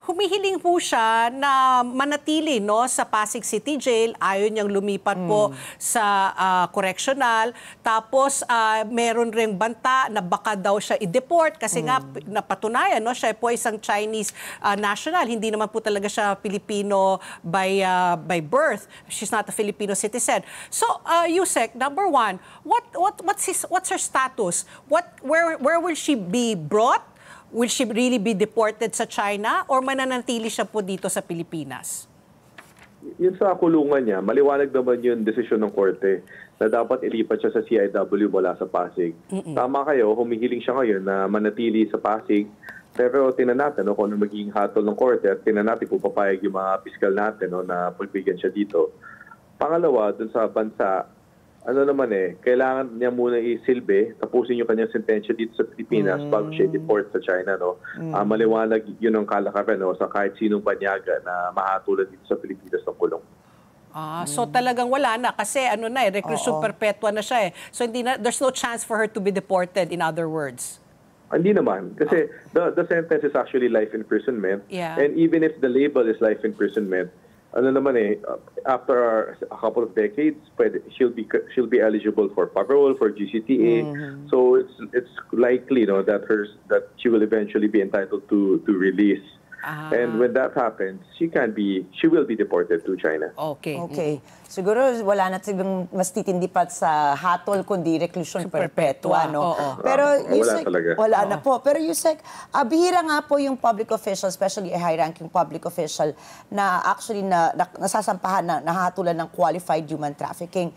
humihiling po siya na manatili sa Pasig City Jail. Ayaw niyang lumipat po sa correctional. Tapos meron ring banta na baka daw siya i-deport kasi nga napatunayan siya po isang Chinese national. Hindi naman po talaga siya Filipino by birth. She's not a Filipino citizen. So Yusek, number one, what's her status? Where will she be brought? Will she really be deported sa China or mananatili siya po dito sa Pilipinas? Yun sa kulungan niya, maliwanag naman yung desisyon ng korte na dapat ilipat siya sa CIW mula sa Pasig. Tama kayo, humihiling siya ngayon na manatili sa Pasig, pero tinan natin kung ano magiging hatol ng korte at tinan natin kung papayag yung mga piskal natin na pagbigyan siya dito. Pangalawa, dun sa bansa, kailangan niya muna isilbi, tapusin yung kanyang sentensya dito sa Pilipinas bago siya deport sa China. Maliwanag yun ang kalakaran sa kahit sinong banyaga na mahatulan dito sa Pilipinas ng kulong. So talagang wala na kasi reclusion perpetua na siya . So there's no chance for her to be deported, in other words. Hindi naman. Kasi the sentence is actually life imprisonment. Yeah. And even if the label is life imprisonment, after a couple of decades, she'll be eligible for parole, for GCTA. So it's likely that she will eventually be entitled to release. And when that happens, she will be deported to China. Okay. Siguro wala na siguro mas titindi pa sa hatol kundi reclusion perpetua, Pero Yusek, wala na po. Pero Yusek, bihira nga po yung public official, especially a high-ranking public official na actually nasasampahan na nahatulan ng qualified human trafficking.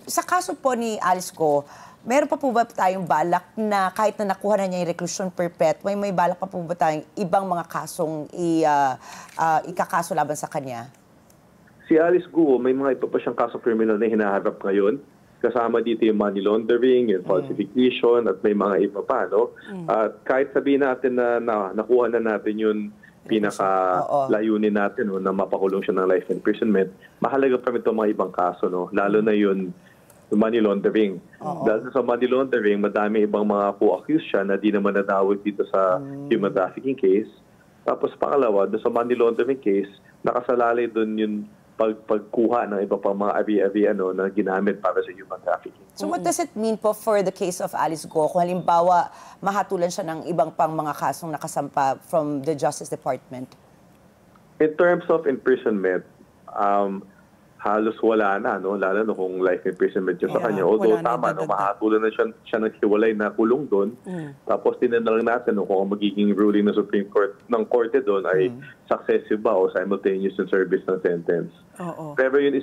Sa kaso po ni Alice Go, meron pa po ba tayong balak na kahit na nakuha na niya yung reclusion perpetua, may balak pa po ba tayong ibang mga kasong ikakaso laban sa kanya? Si Alice Go, may mga iba pa siyang kaso criminal na hinaharap ngayon. Kasama dito yung money laundering, yung falsification, at may mga iba pa. At kahit sabihin natin na nakuha na natin yung pinaka-layunin natin na mapakulong siya ng life imprisonment, mahalaga pa ito mga ibang kaso. Lalo na yung money laundering. Dahil sa money laundering, madami ibang mga co-accused siya na di naman nadawit dito sa human trafficking case. Tapos pangalawa, doon sa money laundering case, nakasalalay doon yung pagkuha ng iba pang mga abi-abi na ginamit para sa human trafficking. So what does it mean po for the case of Alice Go? Kung halimbawa, mahatulan siya ng ibang pang mga kasong nakasampa from the Justice Department? In terms of imprisonment, halos wala na, lalo na kung life imprisonment yun sa kanya. Although tama, mahatulan na siya ng hiwalay na kulong doon. Tapos tinanong natin kung ang magiging ruling ng Supreme Court ng korte doon ay successive ba o simultaneous in service ng sentence. Pero yun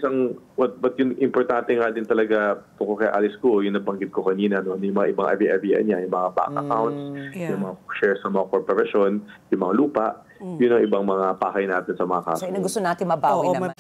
but yung importante nga din talaga tungkol kay Alice Go, yung nabanggit ko kanina, yung mga ibang abi-abian niya, yung mga bank accounts, yung mga shares sa mga korporasyon, yung mga lupa, yun ang ibang mga pakay natin sa mga kaso. So, gusto natin mabawi naman.